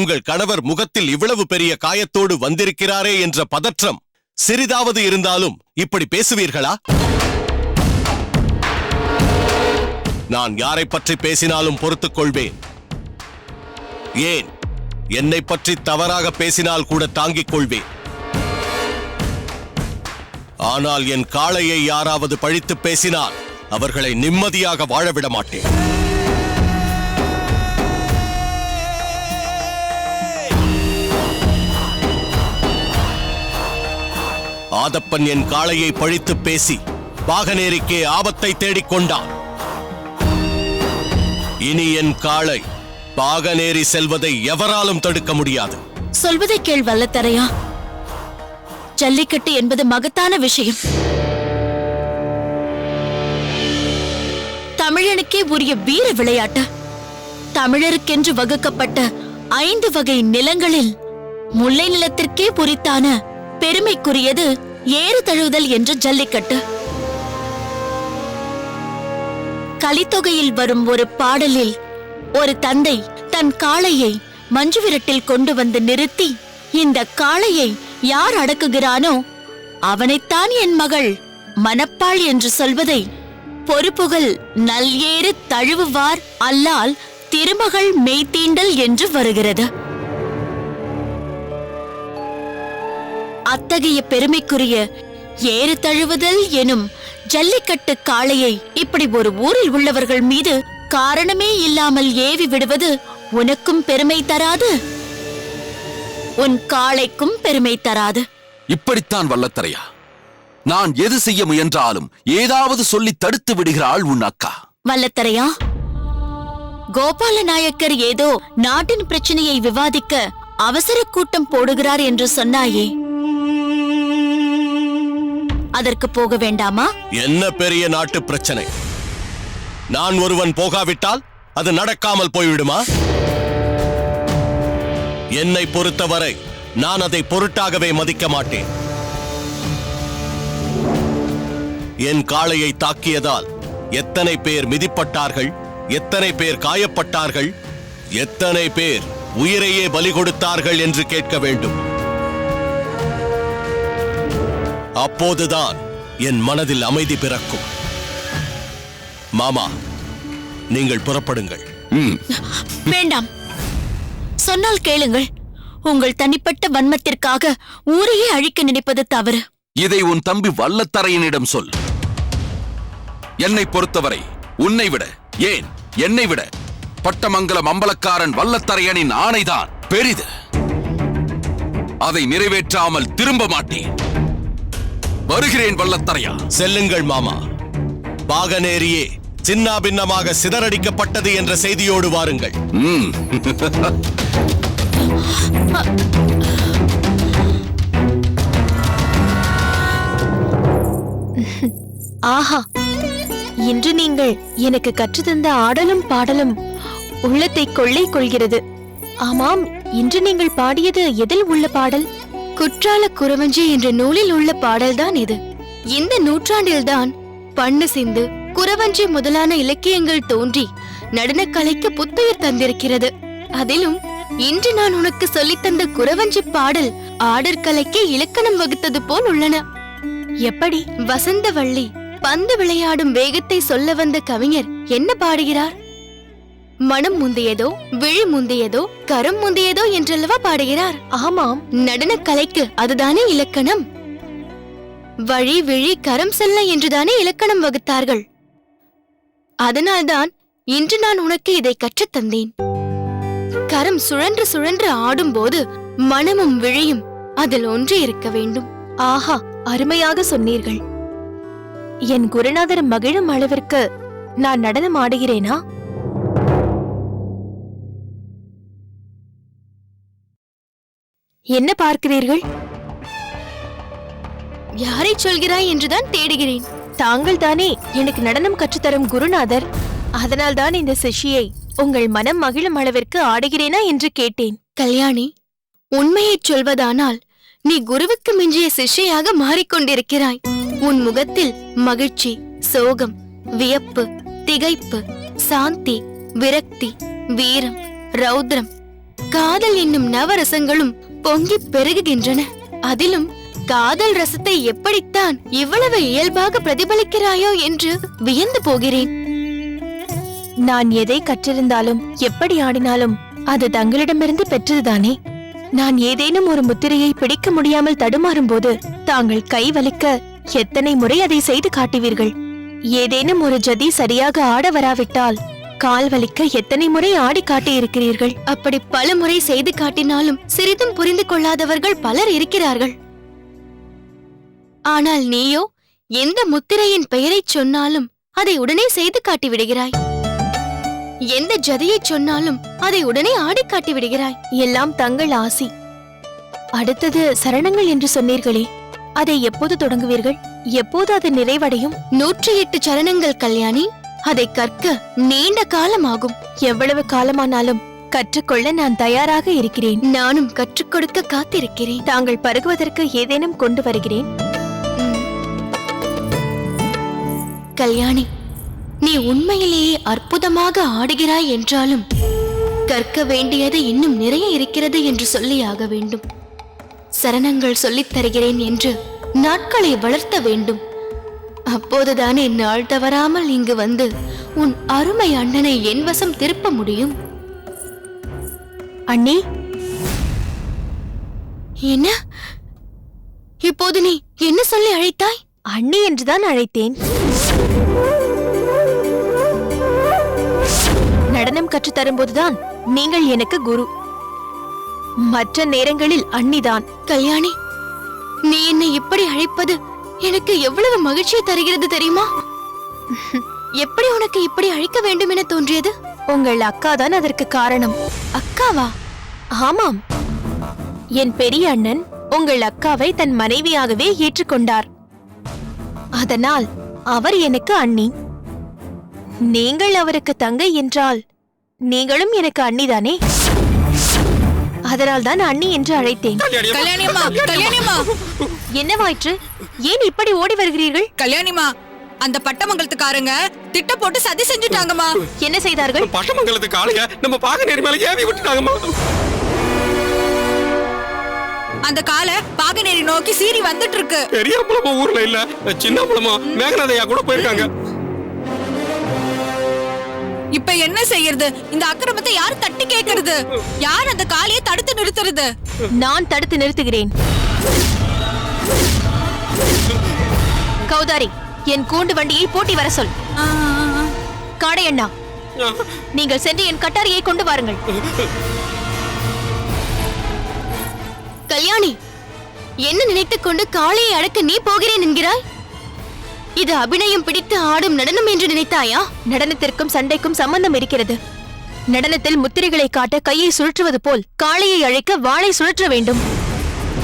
உங்கள் கணவர் முகத்தில் இவ்வளவு பெரிய காயத்தோடு வந்திருக்கிறாரே என்ற பதற்றம் சிறிதாவது இருந்தாலும் இப்படி பேசுவீர்களா? நான் யாரை பற்றி பேசினாலும் பொறுத்துக் கொள்வேன். ஏன், என்னை பற்றி தவறாக பேசினால் கூட தாங்கிக் கொள்வேன். ஆனால் என் காளையை யாராவது பழித்து பேசினால் அவர்களை நிம்மதியாக வாழவிட மாட்டேன். ஆதப்பன் என் காளையை பழித்து பேசி பாகனேரிக்கே ஆபத்தை தேடிக்கொண்டான். இனி என் காளை பாகனேரி செல்வதை எவராலும் தடுக்க முடியாது. சொல்வதை கேள் வல்லத்தரையா. ஜல்லிக்கட்டு என்பது மகத்தான விஷயம். தமிழனுக்கே உரிய வீர விளையாட்டு. தமிழருக்கென்று வகுக்கப்பட்ட 5 வகை நிலங்களில் முல்லை நிலத்திற்கே உரித்தான பெருமைக்குரியது ஏறு தழுவுதல் என்ற ஜல்லிக்கட்டு. கலித்தொகையில் வரும் ஒரு பாடலில் ஒரு தந்தை தன் காளையை மஞ்சு விரட்டில் கொண்டு வந்து நிறுத்தி, இந்த காளையை யார் அடக்குகிறானோ அவனைத்தான் என் மகள் மணப்பாள் என்று சொல்வதை பொறுப்புகள் நல்ஏறு தழுவுவார் அல்லால் திருமகள் மெய்தீண்டல் என்று வருகிறது. அத்தகைய பெருமைக்குரிய ஏறு தழுவுதல் எனும் ஜல்லிக்கட்டு காளையை இப்படி ஒரு ஊரில் உள்ளவர்கள் மீது காரணமே இல்லாமல் ஏவி விடுவது உனக்கும் பெருமை தராது, உன் காளைக்கும் பெருமை தராது. இப்படித்தான் வல்லத்தரையா, நான் எது செய்ய முயன்றாலும் ஏதாவது சொல்லி தடுத்து விடுகிறாள் உன் அக்கா. வல்லத்தரையா, கோபால நாயக்கர் ஏதோ நாட்டின் பிரச்சனையை விவாதிக்க அவசர கூட்டம் போடுகிறார் என்று சொன்னாயே, அதற்கு போக வேண்டாமா? என்ன பெரிய நாட்டு பிரச்சனை? நான் ஒருவன் போகாவிட்டால் அது நடக்காமல் போய்விடுமா? என்னை பொறுத்தவரை நான் அதை பொருட்டாகவே மதிக்க மாட்டேன். என் காளையை தாக்கியதால் எத்தனை பேர் மிதிப்பட்டார்கள், எத்தனை பேர் காயப்பட்டார்கள், எத்தனை பேர் உயிரையே பலி கொடுத்தார்கள் என்று கேட்க வேண்டும். அப்போதுதான் என் மனதில் அமைதி பிறக்கும். மாமா, நீங்கள் புறப்படுங்கள். வேண்டாம், சொன்னால் கேளுங்கள். உங்கள் தனிப்பட்ட வன்மத்திற்காக ஊரையே அழிக்க நினைப்பது தவறு. இதை உன் தம்பி வல்லத்தரையனிடம் சொல். என்னை பொறுத்தவரை உன்னை விட, ஏன் என்னை விட பட்டமங்கலம் அம்பலக்காரன் வல்லத்தரையனின் ஆணைதான் பெரிது. அதை நிறைவேற்றாமல் திரும்ப மாட்டேன். வருகிறேன் வல்லத்தரையா. செல்லுங்கள் மாமா. பாகனேரியே சின்னாபின்னமாக சிதறடிக்கப்பட்டது என்ற செய்தியோடு வாருங்கள். ஆஹா, இன்று நீங்கள் எனக்கு கற்றுத்தந்த ஆடலும் பாடலும் உள்ளத்தை கொள்ளை கொள்கிறது. ஆமாம், இன்று நீங்கள் பாடியது எதில் உள்ள பாடல்? குற்றால குறவஞ்சி என்ற நூலில் உள்ள பாடல்தான் இது. இந்த நூற்றாண்டில்தான் பண்ணு சிந்து, குறவஞ்சி முதலான இலக்கியங்கள் தோன்றி நடனக்கலைக்கு புத்துயிர் தந்திருக்கிறது. அதிலும் இன்று நான் உனக்கு சொல்லித்தந்த குறவஞ்சி பாடல் ஆடற்கலைக்கு இலக்கணம் வகுத்தது போல் உள்ளன. எப்படி? வசந்தவள்ளி பந்து விளையாடும் வேகத்தை சொல்ல வந்த கவிஞர் என்ன பாடுகிறார்? மனம் முந்தியதோ, விழி முந்தியதோ, கரம் முந்தியதோ என்றல்லவா பாடுகிறார். ஆமாம், நடனக்கலைக்கு அதுதானே இலக்கணம். வழி விழி கரம் செல்ல என்றுதானே இலக்கணம் வகுத்தார்கள். அதனால்தான் இன்று நான் உனக்கு இதை கற்றுத்தந்தேன். கரம் சுழன்று சுழன்று ஆடும்போது மனமும் விழியும் அதில் ஒன்று இருக்க வேண்டும். ஆஹா, அருமையாக சொன்னீர்கள். என் குருநாதர் மகிழும் அளவிற்கு நான் நடனம் ஆடுகிறேனா? என்ன பார்க்கிறீர்கள்? யாரை சொல்கிறாய் என்றுதான் தேடுகிறேன். தாங்கள் தானே எனக்கு நடனம் கற்றுத்தரும் குருநாதர். அதனால்தான் இந்த சிஷ்யை உங்கள் மனம் மகிழும் அளவிற்கு ஆடுகிறேனா என்று கேட்டேன். கல்யாணி, உண்மையைச் சொல்வதானால் நீ குருவுக்கு மிஞ்சிய சிஷ்யாக மாறிக்கொண்டிருக்கிறாய். உன் முகத்தில் மகிழ்ச்சி, சோகம், வியப்பு, திகைப்பு, சாந்தி, விரக்தி, வீரம், ரௌத்ரம், காதல் என்னும் நவரசங்களும் பொங்கி பெருகுகின்றன. அதிலும் காதல் ரசத்தை எப்படித்தான் இவ்வளவு இயல்பாக பிரதிபலிக்கிறாயோ என்று வியந்து போகிறேன். நான் எதை கற்றிருந்தாலும் எப்படி ஆடினாலும் அது தங்களிடமிருந்து பெற்றதுதானே. நான் ஏதேனும் ஒரு முத்திரையை பிடிக்க முடியாமல் தடுமாறும் போது தாங்கள் கை வலிக்க எத்தனை முறை அதை செய்து காட்டுவீர்கள். ஏதேனும் ஒரு ஜதி சரியாக ஆட வராவிட்டால் கால் வலிக்க எத்தனை முறை ஆடி காட்டியிருக்கிறீர்கள். அப்படி பல முறை செய்து காட்டினாலும் சிறிதும் புரிந்து கொள்ளாதவர்கள் பலர் இருக்கிறார்கள். ஆனால் நீயோ எந்த முத்திரையின் பெயரைச் சொன்னாலும் அதை உடனே செய்து காட்டி விடுகிறாய். எந்த ஜதியை சொன்னாலும் அதை உடனே ஆடி காட்டி விடுகிறாய். எல்லாம் தங்கள் ஆசி. அடுத்தது சரணங்கள் என்று சொன்னீர்களே, அதை எப்போது தொடங்குவீர்கள்? எப்போது அது நிறைவடையும்? 108 சரணங்கள் கல்யாணி. அதை கற்க நீண்ட காலமாகும். எவ்வளவு காலமானாலும் கற்றுக்கொள்ள நான் தயாராக இருக்கிறேன். நானும் கற்றுக் கொடுக்க காத்திருக்கிறேன். தாங்கள் பருகுவதற்கு ஏதேனும் கொண்டு வருகிறேன். கல்யாணி, நீ உண்மையிலேயே அற்புதமாக ஆடுகிறாய் என்றாலும் கற்க வேண்டியது இன்னும் நிறைய இருக்கிறது என்று சொல்லியாக வேண்டும். சரணங்கள் சொல்லித் தருகிறேன் என்று நாட்களை வளர்த்த வேண்டும். அப்போதுதானே நாள் தவறாமல் இங்கு வந்து உன் அருமை அண்ணனை என் வசம் திருப்ப முடியும். அண்ணி, என்ன இப்போது நீ என்ன சொல்லி அழைத்தாய்? அண்ணி என்றுதான் அழைத்தேன். நடனம் கற்றுத் தரும்போதுதான் நீங்கள் எனக்கு குரு. மற்ற நேரங்களில் அண்ணிதான். கல்யாணி, நீ என்னை இப்படி அழைப்பது எனக்கு எவ்வளவு மகிழ்ச்சியை தருகிறது தெரியுமா? எப்படி உனக்கு இப்படி அழைக்க வேண்டும் என தோன்றியது? உங்கள் அக்காதான் அதற்கு காரணம். அக்காவா? ஆமாம், என் பெரிய அண்ணன் உங்கள் அக்காவை தன் மனைவியாகவே ஏற்றுக்கொண்டார். அதனால் அவர் எனக்கு அண்ணி. நீங்கள் அவருக்கு தங்கை என்றால் நீங்களும் எனக்கு அண்ணிதானே. அதனால் தான் அண்ணி என்று அழைத்தேன். என்னவாயிற்று? ஏன் இப்படி ஓடி வருகிறீர்கள்? கல்யாணிமா, அந்த பட்டமங்கலத்துக்காரங்க திட்ட போட்டு சதி செஞ்சுட்டாங்கம்மா. என்ன செய்தார்கள்? பட்டமங்கலத்துக்கு ஆளுங்க நம்ம பாகநேரி மேல ஏவி விட்டுட்டாங்கம்மா. அந்த காலை பாகநேரி நோக்கி சீறி வந்துட்டு இருக்கு. பெரிய அம்பலமா ஊர்ல இல்ல, சின்ன அம்பலமா மேகநாதையா கூட போயிருக்காங்க. இப்ப என்ன செய்யறது? இந்த அக்கிரமத்தை யார் தட்டி கேட்கறது? யார் அந்த காலையை தடுத்து நிறுத்துறது? நான் தடுத்து நிறுத்துகிறேன். கௌதாரி, என் கூண்டு வண்டியை போட்டி வர சொல். காடையண்ணா, நீங்கள் சென்று என் கட்டாரியை கொண்டு வாருங்கள். கல்யாணி, என்ன நினைத்துக் கொண்டு காளையை அடக்க நீ போகிறேன் என்கிறாய்? இது அபிநயம் பிடித்து ஆடும் நடனம் என்று நினைத்தாயா? நடனத்திற்கும் சண்டைக்கும் சம்பந்தம் இருக்கிறது. நடனத்தில் முத்திரைகளை காட்ட கையை சுழற்றுவது போல் காளையை அழைக்க வாளை சுழற்ற வேண்டும்.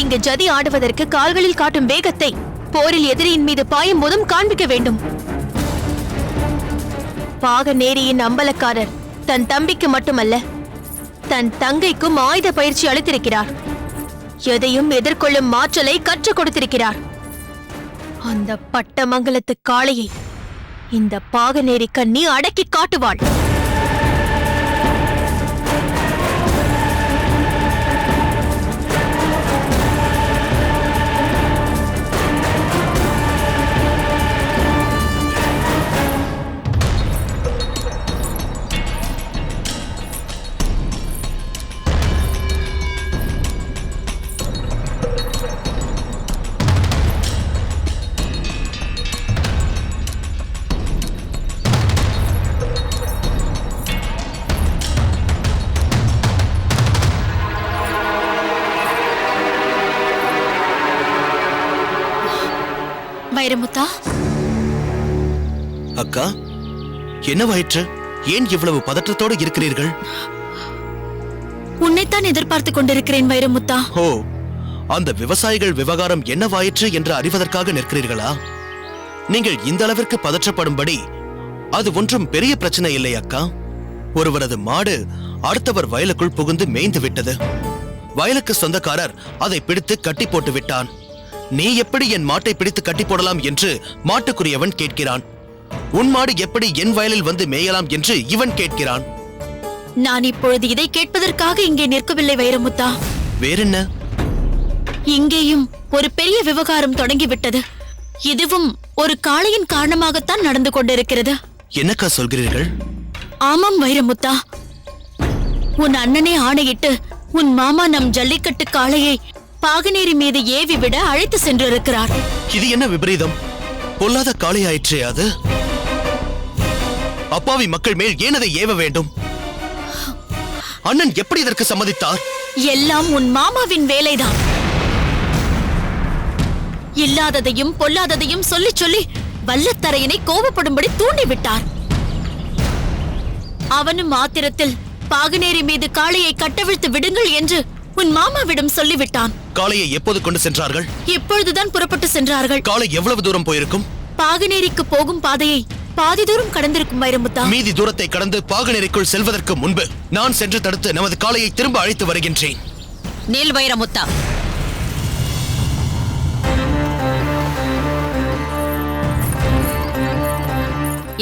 இங்கு ஜதி ஆடுவதற்கு கால்களில் காட்டும் வேகத்தை போரில் எதிரியின் மீது பாயும் போதும் காண்பிக்க வேண்டும். பாகநேரியின் அம்பலக்காரர் தன் தம்பிக்கு மட்டுமல்ல, தன் தங்கைக்கும் ஆயுத பயிற்சி அளித்திருக்கிறார். எதையும் எதிர்கொள்ளும் ஆற்றலை கற்றுக் கொடுத்திருக்கிறார். அந்த பட்டமங்கலத்து காளையை இந்த பாகநேரி கண்ணி அடக்கி காட்டுவாள். வைரமுத்தா, அக்கா, என்னவாயிற்று? ஏன் இவ்வளவு பதற்றத்தோடு இருக்கிறீர்கள்? உன்னைத்தான் எதிர்பார்த்துக் கொண்டிருக்கிறேன் வைரமுத்தா. ஓ, அந்த விவசாயிகள் விவகாரம் என்னவாயிற்று என்று அறிவதற்காக நிற்கிறீர்களா? நீங்கள் இந்த அளவிற்கு பதற்றப்படும்படி அது ஒன்றும் பெரிய பிரச்சனை இல்லை அக்கா. ஒருவரது மாடு அடுத்தவர் வயலுக்குள் புகுந்து மேய்ந்து விட்டது. வயலுக்கு சொந்தக்காரர் அதை பிடித்து கட்டி போட்டு விட்டான். நீ எப்படி என் மாட்டை பிடித்து கட்டி போடலாம் என்று மாட்டுக்குரியவன் கேட்கிறான். உன் மாடு எப்படி என் வயலில் வந்து மேயலாம் என்று இவன் கேட்கிறான். நான் இப்பொழுது இதை கேட்பதற்காக இங்கே நிற்கவில்லை வைரமுத்தா. வேறென்ன? இங்கேயும் ஒரு பெரிய விவகாரம் தொடங்கிவிட்டது. இதுவும் ஒரு காளையின் காரணமாகத்தான் நடந்து கொண்டிருக்கிறது. என்னக்கா சொல்கிறீர்கள்? ஆமாம் வைரமுத்தா, உன் அண்ணனே ஆணையிட்டு உன் மாமா நம் ஜல்லிக்கட்டு காளையை பாகனேரி மீது ஏவி விட அழைத்து சென்றிருக்கிறார். இது என்ன விபரீதம்? பொல்லாத காளையாயிற்றே அது. அப்பாவி மக்கள் மேல் ஏன் அதை ஏவ வேண்டும்? அண்ணன் எப்படி இதற்கு சம்மதித்தார்? எல்லாம் உன் மாமாவின் வேலைதான். இல்லாததையும் பொல்லாததையும் சொல்லி சொல்லி வல்லத்தரையனை கோபப்படும்படி தூண்டிவிட்டார். அவனும் ஆத்திரத்தில் பாகனேரி மீது காளையை கட்டவிழ்த்து விடுங்கள் என்று உன் மாமாவிடம் சொல்லிவிட்டான். காளையை எப்போது கொண்டு சென்றார்கள்? இப்பொழுதுதான் புறப்பட்டு சென்றார்கள். காளை எவ்வளவு தூரம் போயிருக்கும்? பாகனேரிக்கு போகும் பாதையை பாதி தூரம் கடந்திருக்கும் வைரமுத்தா. மீதி தூரத்தை கடந்து பாகனேரிக்குள் செல்வதற்கு முன்பு நான் சென்று தடுத்து நமது காளையை திரும்ப அழைத்து வருகின்றேன். நீல் வைரமுத்தா,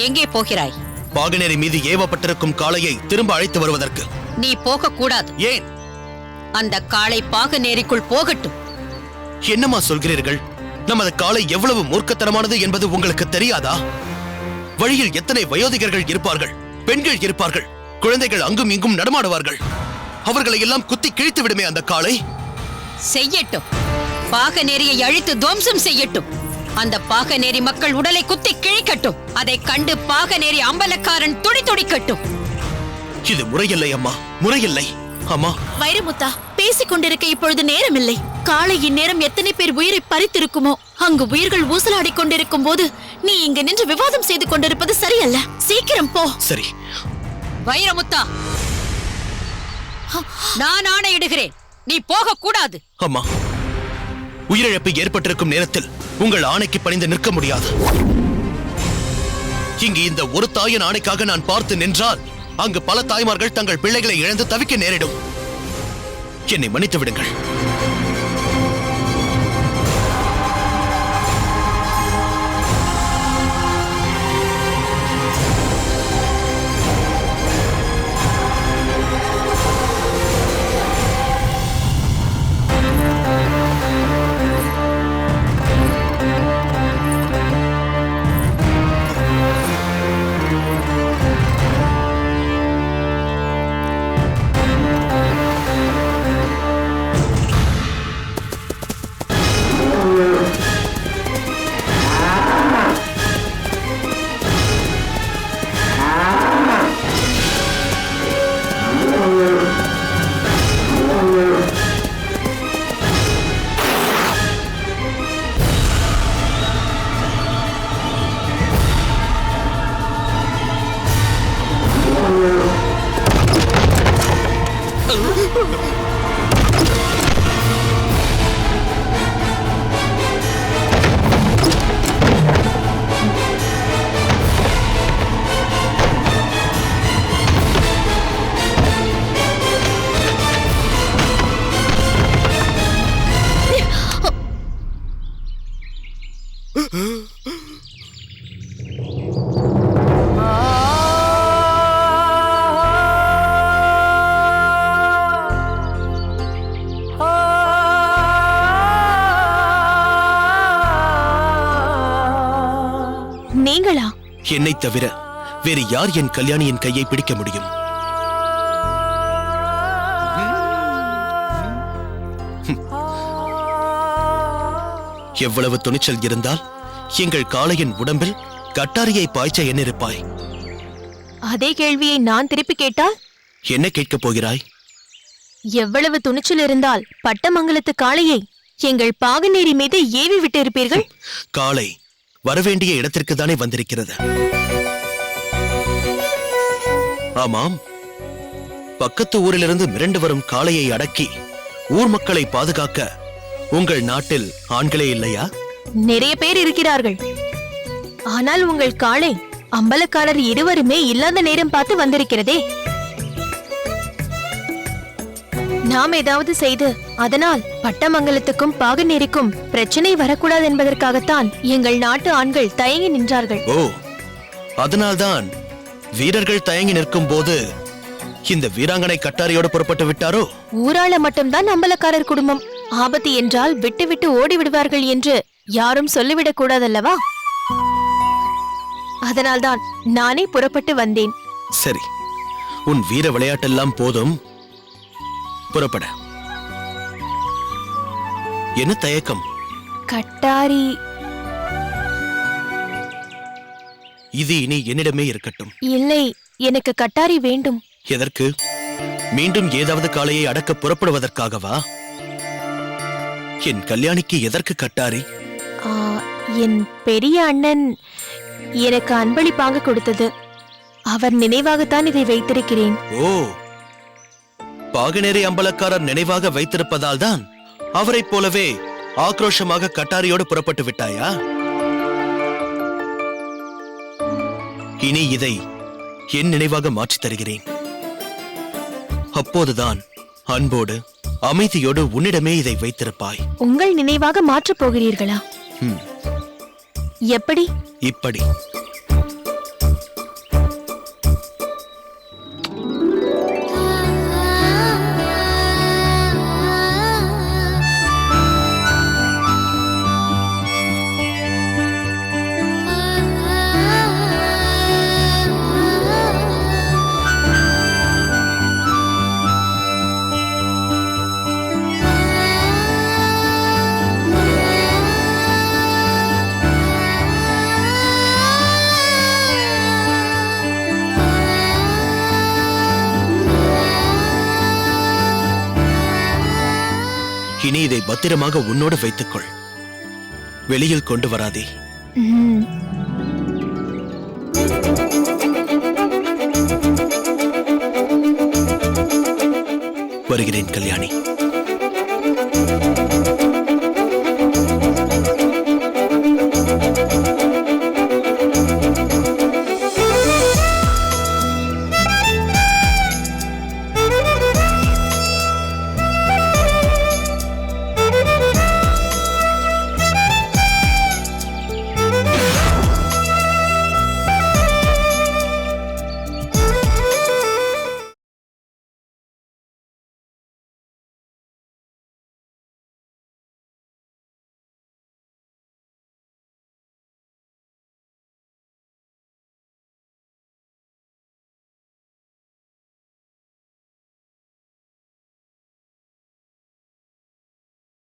எங்கே போகிறாய்? பாகனேரி மீது ஏவப்பட்டிருக்கும் காளையை திரும்ப அழைத்து வருவதற்கு. நீ போக கூடாது. ஏன்? அந்த காளை பாகனேரிக்குள் போகட்டும். என்னம்மா சொல்கிறீர்கள்? நமது காளை எவ்வளவு மூர்க்கத்தனமானது என்பது உங்களுக்கு தெரியாதா? வழியில் எத்தனை வயோதிகர்கள் இருப்பார்கள், பெண்கள் இருப்பார்கள், குழந்தைகள் அங்கும் இங்கும் நடமாடுவார்கள். அவர்களை எல்லாம் குத்தி கிழித்து விடுமே அந்த காளை. செய்யட்டும், பாகனேரியை அழித்து துவம்சம் செய்யட்டும். அந்த பாகனேரி மக்கள் உடலை குத்தி கிழிக்கட்டும். அதை கண்டு பாகனேரி அம்பலக்காரன் துடி துடிக்கட்டும். இது முறையில்லை அம்மா, முறையில்லை. அம்மா, வைரமுத்தா, பேசிக் கொண்டிருக்க இப்பொழுது நேரமில்லை. காளையின் நேரம் எத்தனை பேர் உயிரை பறித்திருக்குமோ. அங்கு உயிர்கள் ஊசலாடிக் கொண்டிருக்கும் போது நீ இங்கு நின்று விவாதம் செய்து கொண்டிருப்பது சரியல்ல. சீக்கிரம் போ. சரி. வைரமுத்தா, நான் ஆணையிடுகிறேன், நீ போக கூடாது. அம்மா, உயிரிழப்பு ஏற்பட்டிருக்கும் நேரத்தில் உங்கள் ஆணைக்கு பணிந்து நிற்க முடியாது. இங்கு இந்த ஒரு தாயின் ஆணைக்காக நான் பார்த்து நின்றால் அங்கு பல தாய்மார்கள் தங்கள் பிள்ளைகளை இழந்து தவிக்க நேரிடும். என்னை மன்னித்து விடுங்கள். நீங்களா? என்னை தவிர வேறு யார் என் கல்யாணியின் கையை பிடிக்க முடியும்? எவ்வளவு துணிச்சல் இருந்தால் எங்கள் காளையின் உடம்பில் கட்டாரியை பாய்ச்ச எண்ணிருப்பாய். அதே கேள்வியை நான் திருப்பி கேட்டால்? என்ன கேட்கப் போகிறாய்? எவ்வளவு துணிச்சல் இருந்தால் பட்டமங்கலத்து காளையை எங்கள் பாகனேரி மீது ஏவி விட்டு இருப்பீர்கள்? காளை வரவேண்டிய இடத்திற்கு தானே வந்திருக்கிறது. ஆமாம், பக்கத்து ஊரிலிருந்து மிரண்டு வரும் காளையை அடக்கி ஊர் மக்களை பாதுகாக்க உங்கள் நாட்டில் ஆண்களே இல்லையா? நிறைய பேர் இருக்கிறார்கள். ஆனால் உங்கள் காளை அம்பலக்காரர் இருவருமே இல்லாத நேரம் பார்த்து வந்திருக்கிறதே. நாம் ஏதாவது செய்து அதனால் பட்டமங்கலத்துக்கும் பாகனேரிக்கும் பிரச்சனை வரக்கூடாது என்பதற்காகத்தான் எங்கள் நாட்டு ஆண்கள் தயங்கி நின்றார்கள். ஓ, அதனால்தான் வீரர்கள் தயங்கி நிற்கும் போது இந்த வீராங்கனை கட்டாரியோடு புறப்பட்டு விட்டாரோ? ஊராள மட்டும்தான் அம்பலக்காரர் குடும்பம். ஆபத்து என்றால் விட்டு விட்டு ஓடி விடுவார்கள் என்று யாரும் சொல்லிவிடக் கூடாதல்லவா? அதனால்தான் நானே புறப்பட்டு வந்தேன். சரி, உன் வீர விளையாட்டெல்லாம் போதும், புறப்பட. என்ன தயக்கம்? கட்டாரி இது இனி என்னிடமே இருக்கட்டும். இல்லை, எனக்கு கட்டாரி வேண்டும். எதற்கு? மீண்டும் ஏதாவது காளையை அடக்க புறப்படுவதற்காகவா? என் கல்யாணிக்கு எதற்கு கட்டாரி? ஆ, என் பெரிய அண்ணன் எனக்கு அன்பளிப்பாக கொடுத்தது. அவர் நினைவாகத்தான் இதை வைத்திருக்கிறேன். ஓ, பாகனேரி அம்பலக்காரர் நினைவாக வைத்திருப்பதால் தான் அவரைப் போலவே ஆக்ரோஷமாக கட்டாரியோடு புறப்பட்டு விட்டாயா? இனி இதை என் நினைவாக மாற்றித் தருகிறேன். அப்போதுதான் அன்போடு அமைதியோடு உன்னிடமே இதை வைத்திருப்பாய். உங்கள் நினைவாக மாற்றப் போகிறீர்களா? எப்படி? இப்படி. இனி இதை பத்திரமாக உன்னோடு வைத்துக்கொள். வெளியில் கொண்டு வராதே. வருகிறேன் கல்யாணி.